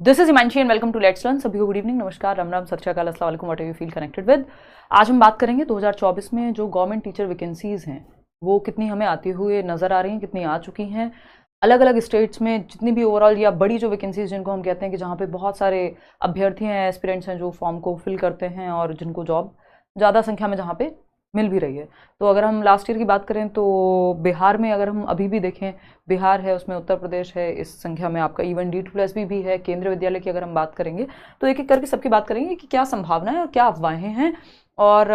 This is Himanshi and welcome to let's learn. सभी को good evening, नमस्कार, राम राम, सत श्री अकाल, अस्सलाम वालेकुम, what ever you feel connected with. आज हम बात करेंगे 2024 में जो गवर्नमेंट टीचर वैकेंसीज हैं वो कितनी हमें आती हुए नज़र आ रही हैं, कितनी आ चुकी हैं अलग अलग स्टेट्स में, जितनी भी ओवरऑल या बड़ी जो वैकेंसीज जिनको हम कहते हैं कि जहाँ पे बहुत सारे अभ्यर्थी हैं, एस्पिरेंट्स हैं जो फॉर्म को फिल करते हैं और जिनको जॉब ज़्यादा संख्या में जहाँ पे मिल भी रही है। तो अगर हम लास्ट ईयर की बात करें तो बिहार में अगर हम अभी भी देखें, बिहार है, उसमें उत्तर प्रदेश है, इस संख्या में आपका इवन D2+ भी है। केंद्रीय विद्यालय की अगर हम बात करेंगे तो एक एक करके सबकी बात करेंगे कि क्या संभावना है और क्या अफवाहें हैं, और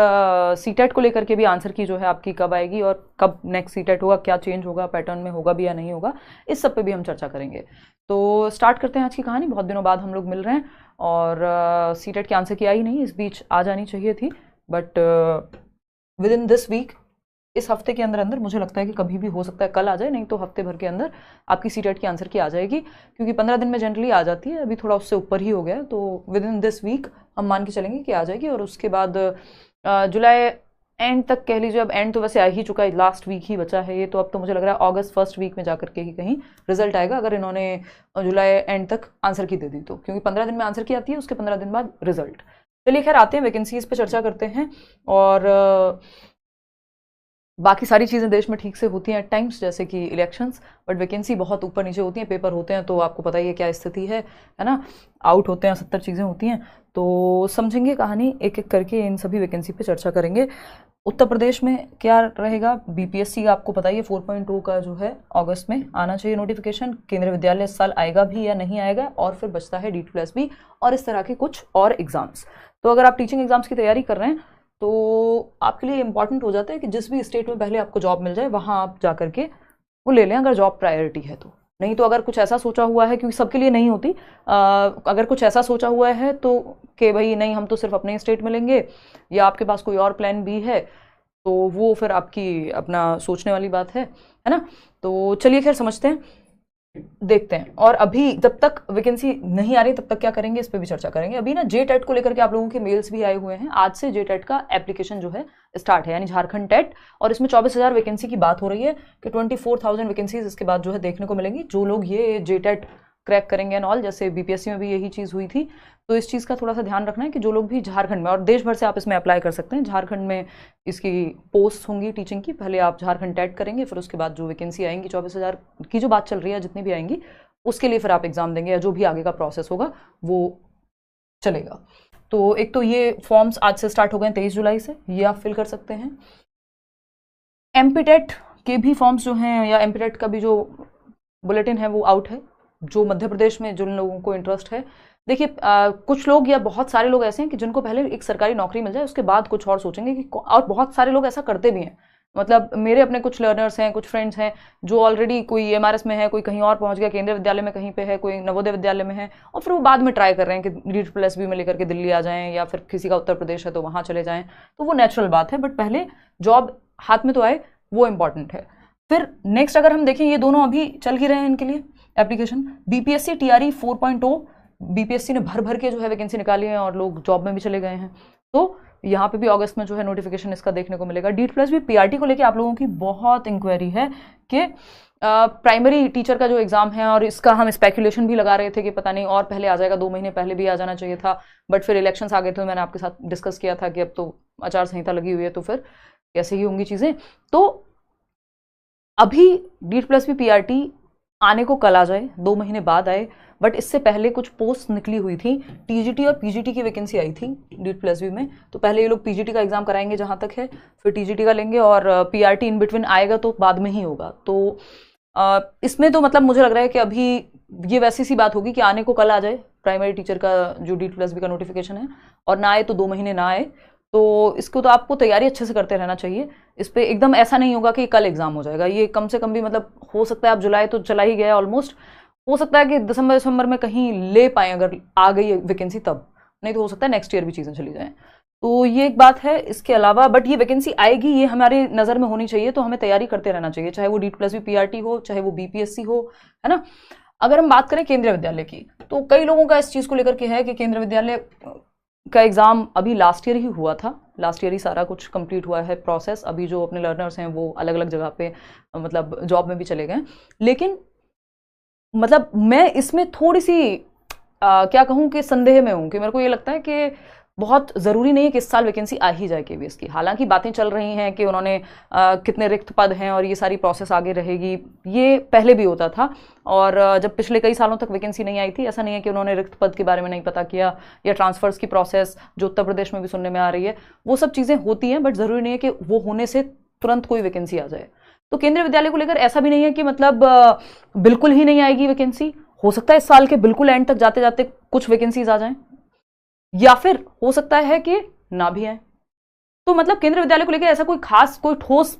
सीटेट को लेकर के भी आंसर की जो है आपकी कब आएगी और कब नेक्स्ट सीटेट होगा, क्या चेंज होगा, पैटर्न में होगा भी या नहीं होगा, इस सब पे भी हम चर्चा करेंगे। तो स्टार्ट करते हैं आज की कहानी। बहुत दिनों बाद हम लोग मिल रहे हैं और सीटेट के आंसर की आई नहीं, इस बीच आ जानी चाहिए थी, but within this week, इस हफ्ते के अंदर अंदर मुझे लगता है कि कभी भी हो सकता है कल आ जाए, नहीं तो हफ्ते भर के अंदर आपकी सीटेट की आंसर की आ जाएगी, क्योंकि 15 दिन में जनरली आ जाती है, अभी थोड़ा उससे ऊपर ही हो गया है। तो विद इन दिस वीक हम मान के चलेंगे कि आ जाएगी, और उसके बाद जुलाई एंड तक कह लीजिए, अब एंड तो वैसे आ ही चुका है, लास्ट वीक ही बचा है ये, तो अब तो मुझे लग रहा है अगस्त फर्स्ट वीक में जाकर के ही कहीं रिजल्ट आएगा, अगर इन्होंने जुलाई एंड तक आंसर की दे दी तो, क्योंकि 15 दिन में आंसर की आती है, उसके 15 दिन बाद रिजल्ट। चलिए खैर, आते हैं वैकेंसीज पे चर्चा करते हैं। और बाकी सारी चीज़ें देश में ठीक से होती हैं एट टाइम्स, जैसे कि इलेक्शंस, बट वैकेंसी बहुत ऊपर नीचे होती हैं। पेपर होते हैं तो आपको पता ही है क्या स्थिति है ना, आउट होते हैं, 70 चीज़ें होती हैं। तो समझेंगे कहानी एक एक करके, इन सभी वैकेंसी पे चर्चा करेंगे। उत्तर प्रदेश में क्या रहेगा, BPSC का आपको पता ही है 4.2 का जो है अगस्त में आना चाहिए नोटिफिकेशन। केंद्रीय विद्यालय इस साल आएगा भी या नहीं आएगा, और फिर बचता है D2+ भी और इस तरह के कुछ और एग्जाम्स। तो अगर आप टीचिंग एग्जाम्स की तैयारी कर रहे हैं तो आपके लिए इंपॉर्टेंट हो जाता है कि जिस भी स्टेट में पहले आपको जॉब मिल जाए वहाँ आप जा करके वो ले लें, अगर जॉब प्रायोरिटी है तो। नहीं तो अगर कुछ ऐसा सोचा हुआ है, क्योंकि सबके लिए नहीं होती, अगर कुछ ऐसा सोचा हुआ है तो कि भाई नहीं हम तो सिर्फ अपने स्टेट में लेंगे, या आपके पास कोई और प्लान भी है, तो वो फिर आपकी अपना सोचने वाली बात है ना। तो चलिए खैर समझते हैं, देखते हैं। और अभी जब तक वैकेंसी नहीं आ रही तब तक क्या करेंगे, इस पे भी चर्चा करेंगे। अभी ना JTET को लेकर के आप लोगों के मेल्स भी आए हुए हैं। आज से JTET का एप्लीकेशन जो है स्टार्ट है, यानी झारखंड टेट, और इसमें 24,000 वैकेंसी की बात हो रही है कि 24,000 वैकेंसीज इसके बाद जो है देखने को मिलेंगी। जो लोग ये JTET क्रैक करेंगे एंड ऑल, जैसे BPSC में भी यही चीज़ हुई थी, तो इस चीज़ का थोड़ा सा ध्यान रखना है कि जो लोग भी झारखंड में, और देश भर से आप इसमें अप्लाई कर सकते हैं, झारखंड में इसकी पोस्ट होंगी टीचिंग की, पहले आप झारखंड टेट करेंगे, फिर उसके बाद जो वैकेंसी आएंगी 24,000 की जो बात चल रही है, जितनी भी आएंगी उसके लिए फिर आप एग्जाम देंगे, या जो भी आगे का प्रोसेस होगा वो चलेगा। तो एक तो ये फॉर्म्स आज से स्टार्ट हो गए 23 जुलाई से, ये आप फिल कर सकते हैं। MPTET के भी फॉर्म्स जो हैं, या MPTET का भी जो बुलेटिन है वो आउट है, जो मध्य प्रदेश में जिन लोगों को इंटरेस्ट है। देखिए कुछ लोग या बहुत सारे लोग ऐसे हैं कि जिनको पहले एक सरकारी नौकरी मिल जाए, उसके बाद कुछ और सोचेंगे कि, और बहुत सारे लोग ऐसा करते भी हैं। मतलब मेरे अपने कुछ लर्नर्स हैं, कुछ फ्रेंड्स हैं जो ऑलरेडी कोई MRS में है, कोई कहीं और पहुंच गया, केंद्रीय विद्यालय में कहीं पे है, कोई नवोदय विद्यालय में है, और फिर वो बाद में ट्राई कर रहे हैं कि D2+ में लेकर के दिल्ली आ जाएं, या फिर किसी का उत्तर प्रदेश है तो वहाँ चले जाएं। तो वो नेचुरल बात है, बट पहले जॉब हाथ में तो आए, वो इंपॉर्टेंट है। फिर नेक्स्ट अगर हम देखें, ये दोनों अभी चल ही रहे हैं इनके लिए एप्लीकेशन। BPSC TRE 4.0, BPSC ने भर भर के जो है वैकेंसी निकाली है और लोग जॉब में भी चले गए हैं, तो यहाँ पे भी अगस्त में जो है नोटिफिकेशन इसका देखने को मिलेगा। D2+ भी PRT को लेके आप लोगों की बहुत इंक्वायरी है कि प्राइमरी टीचर का जो एग्जाम है, और इसका हम स्पेकुलेशन भी लगा रहे थे कि पता नहीं और पहले आ जाएगा, 2 महीने पहले भी आ जाना चाहिए था, बट फिर इलेक्शंस आ गए थे। मैंने आपके साथ डिस्कस किया था कि अब तो आचार संहिता लगी हुई है, तो फिर कैसे ही होंगी चीज़ें। तो अभी D2+ भी PRT आने को कल आ जाए, 2 महीने बाद आए, बट इससे पहले कुछ पोस्ट निकली हुई थी, TGT और PGT की वैकेंसी आई थी D2+ में। तो पहले ये लोग PGT का एग्जाम कराएंगे जहां तक है, फिर TGT का लेंगे, और PRT इन बिटवीन आएगा तो बाद में ही होगा। तो इसमें तो मतलब मुझे लग रहा है कि अभी ये वैसी सी बात होगी कि आने को कल आ जाए प्राइमरी टीचर का जो D2+ का नोटिफिकेशन है, और ना आए तो 2 महीने ना आए। तो इसको तो आपको तैयारी अच्छे से करते रहना चाहिए। इस पर एकदम ऐसा नहीं होगा कि कल एग्जाम हो जाएगा, ये कम से कम भी मतलब हो सकता है, आप जुलाई तो चला ही गया ऑलमोस्ट, हो सकता है कि दिसंबर में कहीं ले पाए अगर आ गई वैकेंसी तब, नहीं तो हो सकता है नेक्स्ट ईयर भी चीज़ें चली जाएं। तो ये एक बात है। इसके अलावा बट ये वैकेंसी आएगी, ये हमारी नज़र में होनी चाहिए, तो हमें तैयारी करते रहना चाहिए, चाहे वो D2+ भी PRT हो, चाहे वो BPSC हो, है ना। अगर हम बात करें केंद्रीय विद्यालय की, तो कई लोगों का इस चीज़ को लेकर के है कि केंद्रीय विद्यालय का एग्ज़ाम अभी लास्ट ईयर ही हुआ था, लास्ट ईयर ही सारा कुछ कंप्लीट हुआ है प्रोसेस। अभी जो अपने लर्नर्स हैं वो अलग अलग जगह पे मतलब जॉब में भी चले गए, लेकिन मतलब मैं इसमें थोड़ी सी क्या कहूँ कि संदेह में हूँ कि मेरे को ये लगता है कि बहुत ज़रूरी नहीं है कि इस साल वैकेंसी आ ही जाए केवीएस की। हालांकि बातें चल रही हैं कि उन्होंने कितने रिक्त पद हैं और ये सारी प्रोसेस आगे रहेगी, ये पहले भी होता था। और जब पिछले कई सालों तक वैकेंसी नहीं आई थी, ऐसा नहीं है कि उन्होंने रिक्त पद के बारे में नहीं पता किया, या ट्रांसफर्स की प्रोसेस जो उत्तर प्रदेश में भी सुनने में आ रही है, वो सब चीज़ें होती हैं, बट ज़रूरी नहीं है कि वो होने से तुरंत कोई वैकेंसी आ जाए। तो केंद्रीय विद्यालय को लेकर ऐसा भी नहीं है कि मतलब बिल्कुल ही नहीं आएगी वैकेंसी। हो सकता है इस साल के बिल्कुल एंड तक जाते जाते कुछ वैकेंसीज आ जाएं, या फिर हो सकता है कि ना भी आए। तो मतलब केंद्रीय विद्यालय को लेकर ऐसा कोई खास कोई ठोस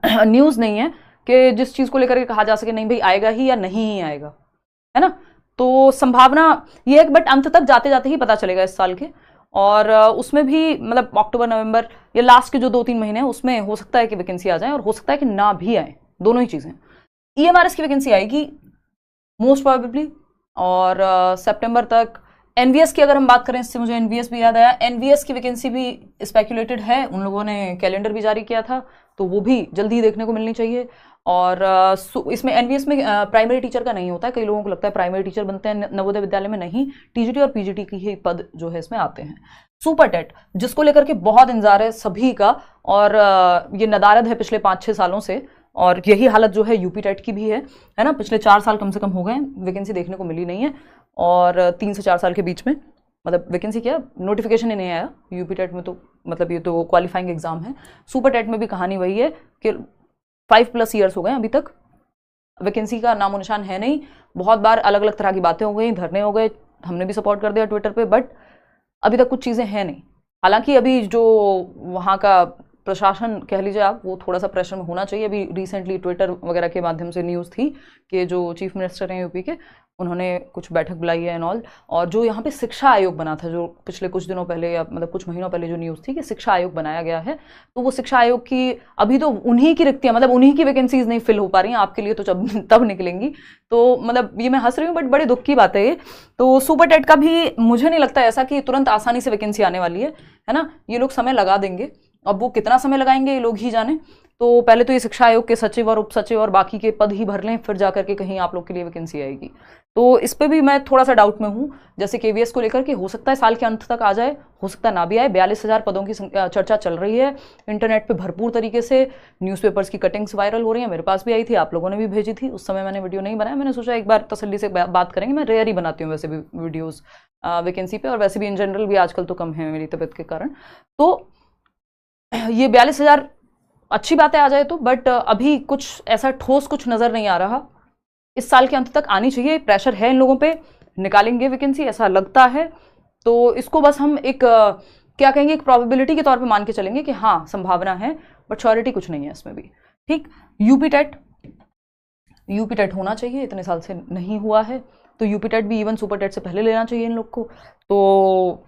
न्यूज नहीं है कि जिस चीज को लेकर के कहा जा सके नहीं भाई आएगा ही या नहीं ही आएगा, है ना। तो संभावना ये है, बट अंत तक जाते जाते ही पता चलेगा इस साल के। और उसमें भी मतलब अक्टूबर नवंबर या लास्ट के जो 2-3 महीने हैं उसमें हो सकता है कि वैकेंसी आ जाए और हो सकता है कि ना भी आए, दोनों ही चीजें। ईएमआरएस की वैकेंसी आएगी मोस्ट प्रोबेबली, और सितंबर तक। एनवीएस की अगर हम बात करें, इससे मुझे एनवीएस भी याद आया, एनवीएस की वैकेंसी भी स्पेक्यूलेटेड है, उन लोगों ने कैलेंडर भी जारी किया था, तो वो भी जल्दी ही देखने को मिलनी चाहिए। और इसमें एनवीएस में प्राइमरी टीचर का नहीं होता है, कई लोगों को लगता है प्राइमरी टीचर बनते हैं नवोदय विद्यालय में, नहीं, टीजीटी और पीजीटी की ही पद जो है इसमें आते हैं। सुपर टेट जिसको लेकर के बहुत इंतजार है सभी का, और ये नदारद है पिछले 5-6 सालों से, और यही हालत जो है यूपी टेट की भी है ना। पिछले 4 साल कम से कम हो गए वैकेंसी देखने को मिली नहीं है, और 3 से 4 साल के बीच में मतलब वैकेंसी क्या नोटिफिकेशन ही नहीं आया यूपी टेट में। तो मतलब ये तो क्वालिफाइंग एग्जाम है। सुपर टेट में भी कहानी वही है कि 5+ ईयर्स हो गए अभी तक वैकेंसी का नामो निशान है नहीं। बहुत बार अलग अलग तरह की बातें हो गई, धरने हो गए, हमने भी सपोर्ट कर दिया ट्विटर पे, बट अभी तक कुछ चीज़ें हैं नहीं। हालांकि अभी जो वहाँ का प्रशासन कह लीजिए आप, वो थोड़ा सा प्रेशर में होना चाहिए। अभी रिसेंटली ट्विटर वगैरह के माध्यम से न्यूज़ थी कि जो चीफ मिनिस्टर हैं यूपी के, उन्होंने कुछ बैठक बुलाई है एंड ऑल। और जो यहाँ पे शिक्षा आयोग बना था, जो पिछले कुछ दिनों पहले या मतलब कुछ महीनों पहले जो न्यूज़ थी कि शिक्षा आयोग बनाया गया है, तो वो शिक्षा आयोग की अभी तो उन्हीं की रिक्तियाँ, मतलब उन्हीं की वैकेंसीज नहीं फिल हो पा रही हैं। आपके लिए तो तब निकलेंगी। तो मतलब ये मैं हंस रही हूँ, बट बड़े दुख की बात है ये। तो सुपर टेट का भी मुझे नहीं लगता ऐसा कि तुरंत आसानी से वैकेंसी आने वाली है ना। ये लोग समय लगा देंगे, अब वो कितना समय लगाएंगे ये लोग ही जाने। तो पहले तो ये शिक्षा आयोग के सचिव और उप सचिव और बाकी के पद ही भर लें, फिर जाकर के कहीं आप लोग के लिए वैकेंसी आएगी। तो इस पे भी मैं थोड़ा सा डाउट में हूँ। जैसे केवीएस को लेकर के हो सकता है साल के अंत तक आ जाए, हो सकता है ना भी आए। 42,000 पदों की चर्चा चल रही है इंटरनेट पे भरपूर तरीके से। न्यूज़पेपर्स की कटिंग्स वायरल हो रही हैं, मेरे पास भी आई थी, आप लोगों ने भी भेजी थी। उस समय मैंने वीडियो नहीं बनाया, मैंने सोचा एक बार तसल्ली से बात करेंगे। मैं रेयर ही बनाती हूँ वैसे भी वीडियोज़ वैकेंसी पे, और वैसे भी इन जनरल भी आजकल तो कम है मेरी तबीयत के कारण। तो ये 42,000 अच्छी बात है आ जाए तो, बट अभी कुछ ऐसा ठोस कुछ नजर नहीं आ रहा। इस साल के अंत तक आनी चाहिए, प्रेशर है इन लोगों पे, निकालेंगे वैकेंसी ऐसा लगता है। तो इसको बस हम एक क्या कहेंगे, एक प्रोबेबिलिटी के तौर पे मान के चलेंगे कि हाँ संभावना है, बट श्योरिटी कुछ नहीं है इसमें भी। ठीक, यूपी टेट होना चाहिए, इतने साल से नहीं हुआ है, तो यूपी टेट भी इवन सुपर टेट से पहले लेना चाहिए इन लोग को। तो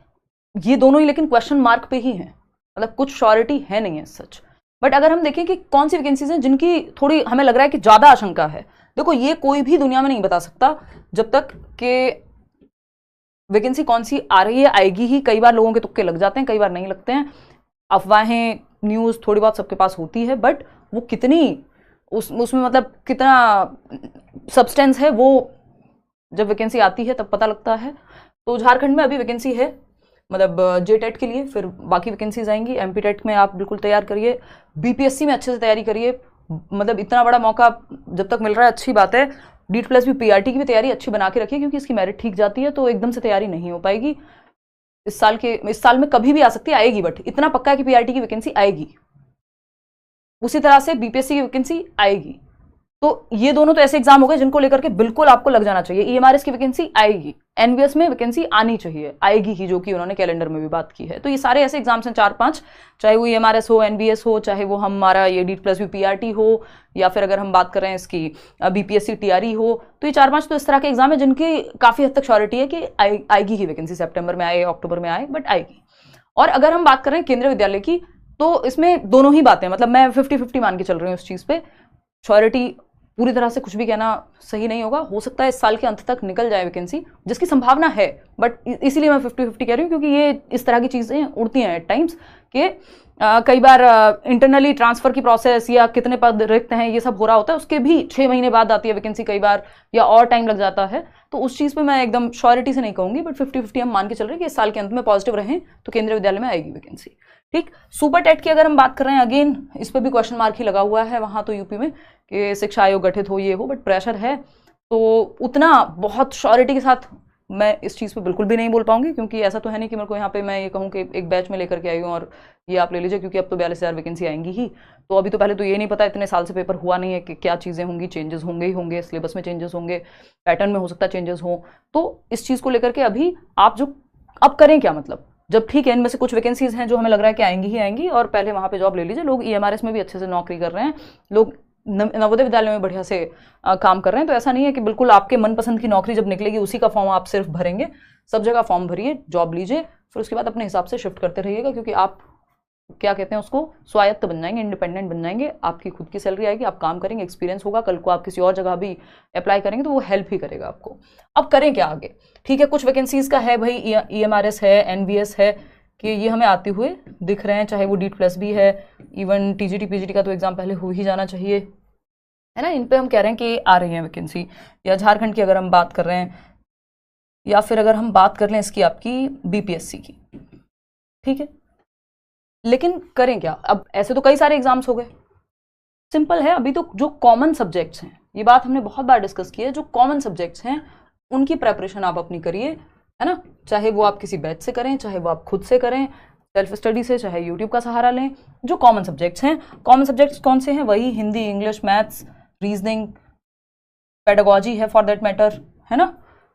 ये दोनों ही लेकिन क्वेश्चन मार्क पे ही हैं, मतलब कुछ श्योरिटी है नहीं है सच। बट अगर हम देखें कि कौन सी वैकेंसीज हैं जिनकी थोड़ी हमें लग रहा है कि ज्यादा आशंका है, देखो ये कोई भी दुनिया में नहीं बता सकता जब तक कि वैकेंसी कौन सी आ रही है, आएगी ही। कई बार लोगों के तुक्के लग जाते हैं, कई बार नहीं लगते हैं। अफवाहें न्यूज़ थोड़ी बहुत सबके पास होती है, बट वो कितनी उसमें मतलब कितना सब्सटेंस है, वो जब वैकेंसी आती है तब पता लगता है। तो झारखंड में अभी वैकेंसी है, मतलब जेटेट के लिए, फिर बाकी वैकेंसीज आएंगी। एमपी टेट में आप बिल्कुल तैयार करिए, बीपीएससी में अच्छे से तैयारी करिए। मतलब इतना बड़ा मौका जब तक मिल रहा है अच्छी बात है। DEET+ भी पीआरटी की भी तैयारी अच्छी बना के रखिए, क्योंकि इसकी मेरिट ठीक जाती है तो एकदम से तैयारी नहीं हो पाएगी। इस साल में कभी भी आ सकती है, आएगी, बट इतना पक्का है कि पीआरटी की वैकेंसी आएगी। उसी तरह से बीपीएससी की वैकेंसी आएगी। तो ये दोनों तो ऐसे एग्जाम हो गए जिनको लेकर के बिल्कुल आपको लग जाना चाहिए। ईएमआरएस की वैकेंसी आएगी, एनवीएस में वैकेंसी आनी चाहिए, आएगी ही, जो कि उन्होंने कैलेंडर में भी बात की है। तो ये सारे ऐसे एग्जाम्स हैं 4-5, चाहे वो ईएमआरएस हो, एनवीएस हो, चाहे वो हमारा ये DEET+ भी पीआरटी हो, या फिर अगर हम बात करें इसकी बीपीएससी टीआरई हो। तो ये 4-5 तो इस तरह के एग्जाम है जिनकी काफी हद तक श्योरिटी है कि आएगी ही वैकेंसी, सितंबर में आए, अक्टूबर में आए, बट आएगी। और अगर हम बात करें केंद्रीय विद्यालय की, तो इसमें दोनों ही बातें, मतलब मैं 50-50 मान के चल रही हूँ इस चीज पे। श्योरिटी पूरी तरह से कुछ भी कहना सही नहीं होगा, हो सकता है इस साल के अंत तक निकल जाए वैकेंसी, जिसकी संभावना है, बट इसीलिए मैं 50-50 कह रही हूँ, क्योंकि ये इस तरह की चीजें उड़ती हैं एट टाइम्स कि कई बार इंटरनली ट्रांसफर की प्रोसेस या कितने पद रिक्त हैं ये सब हो रहा होता है, उसके भी 6 महीने बाद आती है वैकेंसी कई बार, या और टाइम लग जाता है। तो उस चीज़ पे मैं एकदम श्योरिटी से नहीं कहूँगी, बट 50-50 हम मान के चल रहे हैं कि इस साल के अंत में पॉजिटिव रहें तो केंद्रीय विद्यालय में आएगी वैकेंसी। ठीक, सुपर टेट की अगर हम बात कर रहे हैं, अगेन इस पर भी क्वेश्चन मार्क ही लगा हुआ है वहाँ तो यूपी में कि शिक्षा आयोग गठित हो, ये हो, बट प्रेशर है तो उतना बहुत श्योरिटी के साथ मैं इस चीज़ पे बिल्कुल भी नहीं बोल पाऊंगी, क्योंकि ऐसा तो है नहीं कि मेरे को यहाँ पे मैं ये कहूँ कि एक बैच में लेकर के आई हूँ और ये आप ले लीजिए, क्योंकि अब तो 42,000 वैकेंसी आएंगी ही। तो अभी तो पहले तो ये नहीं पता, इतने साल से पेपर हुआ नहीं है कि क्या चीज़ें होंगी, चेंजेस होंगे ही होंगे, सिलेबस में चेंजेस होंगे, पैटर्न में हो सकता है चेंजेस हो। तो इस चीज़ को लेकर के अभी आप जो अब करें क्या, मतलब जब ठीक है इनमें से कुछ वैकेंसीज हैं जो हमें लग रहा है कि आएंगी ही आएंगी, और पहले वहाँ पे जॉब ले लीजिए। लोग EMRS में भी अच्छे से नौकरी कर रहे हैं, लोग नवोदय विद्यालय में बढ़िया से काम कर रहे हैं। तो ऐसा नहीं है कि बिल्कुल आपके मनपसंद की नौकरी जब निकलेगी उसी का फॉर्म आप सिर्फ भरेंगे। सब जगह फॉर्म भरिए, जॉब लीजिए, फिर उसके बाद अपने हिसाब से शिफ्ट करते रहिएगा, क्योंकि आप क्या कहते हैं उसको, स्वायत्त बन जाएंगे, इंडिपेंडेंट बन जाएंगे, आपकी खुद की सैलरी आएगी, आप काम करेंगे, एक्सपीरियंस होगा, कल को आप किसी और जगह भी अप्लाई करेंगे तो वो हेल्प ही करेगा आपको। अब करें क्या आगे? ठीक है, कुछ वैकेंसीज का है भाई, EMRS है, NVS है, कि ये हमें आते हुए दिख रहे हैं, चाहे वो DEET+ भी है, इवन TGT PGT का तो एग्जाम पहले हो ही जाना चाहिए, है ना। इन पे हम कह रहे हैं कि आ रही है वैकेंसी। या झारखंड की अगर हम बात कर रहे हैं, या फिर अगर हम बात कर लें इसकी आपकी BPSC की, ठीक है। लेकिन करें क्या अब? ऐसे तो कई सारे एग्जाम्स हो गए, सिंपल है। अभी तो जो कॉमन सब्जेक्ट्स हैं, ये बात हमने बहुत बार डिस्कस की है, जो कॉमन सब्जेक्ट्स हैं उनकी प्रेपरेशन आप अपनी करिए, है ना। चाहे वो आप किसी बैच से करें, चाहे वो आप खुद से करें, सेल्फ स्टडी से, चाहे यूट्यूब का सहारा लें। जो कॉमन सब्जेक्ट्स हैं, कॉमन सब्जेक्ट्स कौन से हैं? वही Hindi, English, maths, reasoning, pedagogy है फॉर दैट मैटर, है ना।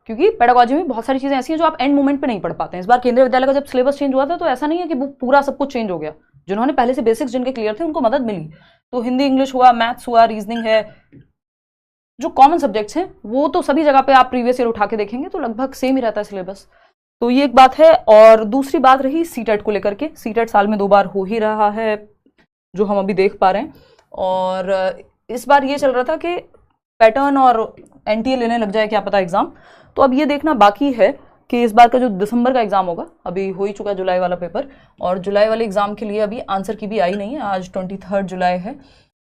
क्योंकि पेडागोजी में बहुत सारी चीज़ें ऐसी हैं जो आप एंड मोमेंट पे नहीं पढ़ पाते हैं। इस बार केंद्रीय विद्यालय का जब सिलेबस चेंज हुआ था तो ऐसा नहीं है कि वो पूरा सब कुछ चेंज हो गया। जिन्होंने पहले से बेसिक्स जिनके क्लियर थे उनको मदद मिली। तो हिंदी, इंग्लिश हुआ, मैथ्स हुआ, रीजनिंग है, जो कॉमन सब्जेक्ट्स हैं वो तो सभी जगह पे आप प्रीवियस ईयर उठा के देखेंगे तो लगभग सेम ही रहता है सिलेबस। तो ये एक बात है। और दूसरी बात रही CTET को लेकर के। CTET साल में 2 बार हो ही रहा है, जो हम अभी देख पा रहे हैं। और इस बार ये चल रहा था कि पैटर्न और NTA लेने लग जाए क्या पता एग्जाम। तो अब ये देखना बाकी है कि इस बार का जो दिसंबर का एग्जाम होगा, अभी हो ही चुका है जुलाई वाला पेपर, और जुलाई वाले एग्जाम के लिए अभी आंसर की भी आई नहीं है। आज 23 जुलाई है,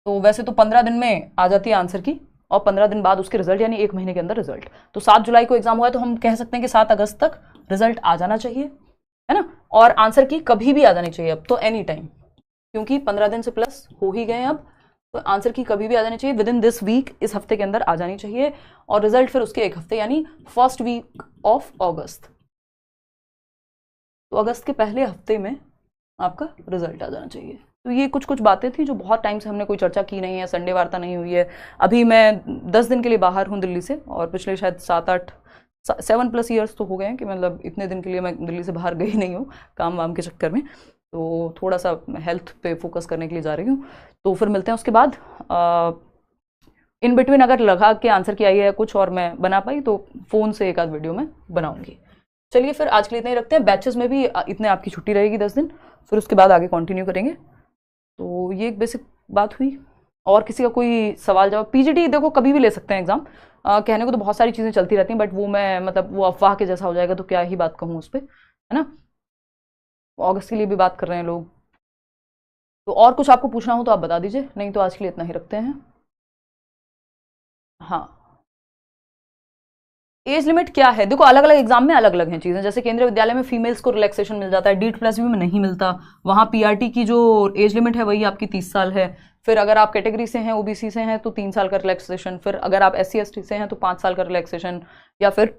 तो वैसे तो 15 दिन में आ जाती है आंसर की, और 15 दिन बाद उसके रिजल्ट, यानी 1 महीने के अंदर रिजल्ट। तो 7 जुलाई को एग्जाम हुआ है, तो हम कह सकते हैं कि 7 अगस्त तक रिजल्ट आ जाना चाहिए, है ना। और आंसर की कभी भी आ जानी चाहिए अब तो, एनी टाइम, क्योंकि 15 दिन से प्लस हो ही गए अब। तो आंसर की कभी भी आ जानी चाहिए, विद इन दिस वीक, इस हफ्ते के अंदर आ जानी चाहिए। और रिजल्ट फिर उसके 1 हफ्ते, यानी फर्स्ट वीक ऑफ अगस्त। तो अगस्त के पहले हफ्ते में आपका रिजल्ट आ जाना चाहिए। तो ये कुछ कुछ बातें थी जो बहुत टाइम से हमने कोई चर्चा की नहीं है, संडे वार्ता नहीं हुई है। अभी मैं 10 दिन के लिए बाहर हूँ दिल्ली से, और पिछले शायद 7+ ईयर्स तो हो गए हैं कि मतलब इतने दिन के लिए मैं दिल्ली से बाहर गई नहीं हूँ काम वाम के चक्कर में। तो थोड़ा सा हेल्थ पे फोकस करने के लिए जा रही हूँ। तो फिर मिलते हैं उसके बाद। इन बिटवीन अगर लगा कि आंसर की आई है कुछ और मैं बना पाई तो फ़ोन से एक आध वीडियो में बनाऊंगी। चलिए फिर आज के लिए इतना ही रखते हैं। बैचेस में भी इतने आपकी छुट्टी रहेगी 10 दिन, फिर उसके बाद आगे कंटिन्यू करेंगे। तो ये एक बेसिक बात हुई। और किसी का कोई सवाल जवाब? PGT देखो कभी भी ले सकते हैं एग्जाम, कहने को तो बहुत सारी चीज़ें चलती रहती हैं, बट वो मैं मतलब वो अफवाह के जैसा हो जाएगा तो क्या ही बात कहूँ उस पर, है ना। अगस्त के लिए भी बात कर रहे हैं लोग। तो और कुछ आपको पूछना हो तो आप बता दीजिए, नहीं तो आज के लिए इतना ही रखते हैं। हाँ, एज लिमिट क्या है? देखो अलग अलग एग्जाम में अलग अलग हैं चीज़ें। जैसे केंद्रीय विद्यालय में फीमेल्स को रिलैक्सेशन मिल जाता है, DEET+ में नहीं मिलता। वहाँ PRT की जो एज लिमिट है वही आपकी 30 साल है। फिर अगर आप कैटेगरी से हैं, OBC से हैं, तो 3 साल का रिलैक्सेशन। फिर अगर आप SC ST से हैं तो 5 साल का रिलैक्सेशन। या फिर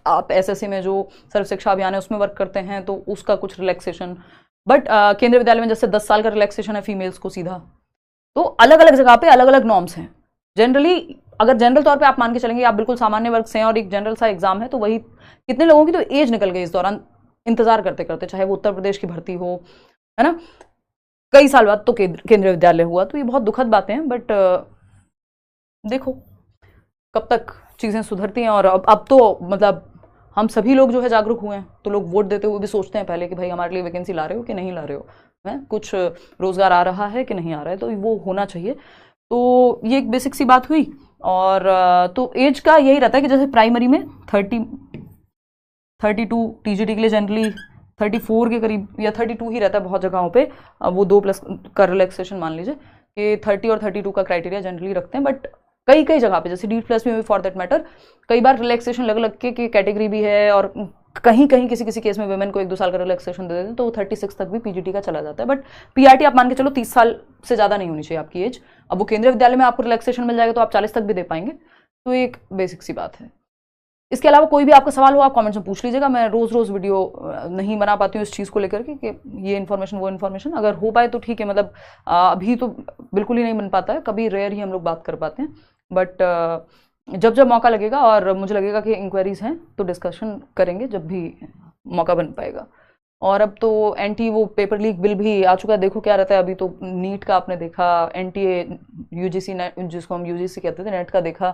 आप SSC में जो सर्व शिक्षा अभियान है उसमें वर्क करते हैं तो उसका कुछ रिलैक्सेशन। बट केंद्रीय विद्यालय में जैसे 10 साल का रिलैक्सेशन है फीमेल्स को सीधा। तो अलग अलग जगह पे अलग अलग नॉर्म्स हैं। जनरली अगर जनरल तौर पे आप मान के चलेंगे आप बिल्कुल सामान्य वर्ग से हैं और एक जनरल सा एग्जाम है, तो वही कितने लोगों की तो एज निकल गई इस दौरान इंतजार करते करते, चाहे वो उत्तर प्रदेश की भर्ती हो, है ना। कई साल बाद तो केंद्रीय विद्यालय हुआ, तो ये बहुत दुखद बातें हैं। बट देखो कब तक चीज़ें सुधरती हैं। और अब तो मतलब हम सभी लोग जो है जागरूक हुए हैं, तो लोग वोट देते हुए भी सोचते हैं पहले कि भाई हमारे लिए वैकेंसी ला रहे हो कि नहीं ला रहे हो, है कुछ रोजगार आ रहा है कि नहीं आ रहा है, तो वो होना चाहिए। तो ये एक बेसिक सी बात हुई। और तो एज का यही रहता है कि जैसे प्राइमरी में 32 TGT के लिए जनरली 34 के करीब या 32 ही रहता है बहुत जगहों पे। वो 2+ का रिलैक्सेशन मान लीजिए कि 30 और 32 का क्राइटेरिया जनरली रखते हैं। बट कई कई जगह पे, जैसे नीट+ में भी फॉर दैट मैटर कई बार रिलैक्सेशन लग लग के कैटेगरी भी है, और कहीं कहीं किसी किसी केस में वुमेन को 1-2 साल का रिलैक्सेशन दे देते हैं, तो वो 36 तक भी पीजीटी का चला जाता है। बट पीआरटी आप मान के चलो 30 साल से ज़्यादा नहीं होनी चाहिए आपकी एज। अब वो केंद्रीय विद्यालय में आपको रिलैक्सेशन मिल जाएगा तो आप 40 तक भी दे पाएंगे, तो एक बेसिक सी बात है। इसके अलावा कोई भी आपका सवाल हो आप कमेंट्स में पूछ लीजिएगा। मैं रोज़ रोज़ वीडियो नहीं बना पाती हूँ इस चीज़ को लेकर के कि ये इन्फॉर्मेशन वो इन्फॉर्मेशन, अगर हो पाए तो ठीक है, मतलब अभी तो बिल्कुल ही नहीं बन पाता है, कभी रेयर ही हम लोग बात कर पाते हैं। बट जब जब मौका लगेगा और मुझे लगेगा कि इंक्वायरीज हैं तो डिस्कशन करेंगे जब भी मौका बन पाएगा। और अब तो एंटी वो पेपर लीक बिल भी आ चुका है, देखो क्या रहता है। अभी तो नीट का आपने देखा, एनटीए यूजीसी जिसको हम यूजीसी कहते थे, नेट का देखा,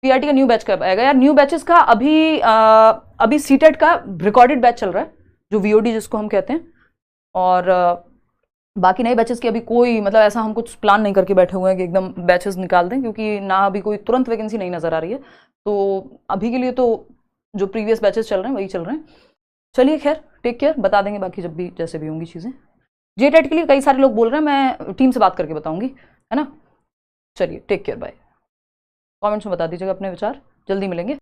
पीआरटी का न्यू बैच कब आएगा यार। न्यू बैचेस का अभी सीटेट का रिकॉर्डेड बैच चल रहा है, जो वीओडी जिसको हम कहते हैं, और बाकी नए बैचेस की अभी कोई, मतलब ऐसा हम कुछ प्लान नहीं करके बैठे हुए हैं कि एकदम बैचेस निकाल दें, क्योंकि ना अभी कोई तुरंत वैकेंसी नहीं नजर आ रही है। तो अभी के लिए तो जो प्रीवियस बैचेस चल रहे हैं वही चल रहे हैं। चलिए खैर, टेक केयर, बता देंगे बाकी जब भी जैसे भी होंगी चीज़ें। जेटेट के लिए कई सारे लोग बोल रहे हैं, मैं टीम से बात करके बताऊंगी, है ना। चलिए टेक केयर, बाय। कमेंट्स में बता दीजिएगा अपने विचार, जल्दी मिलेंगे।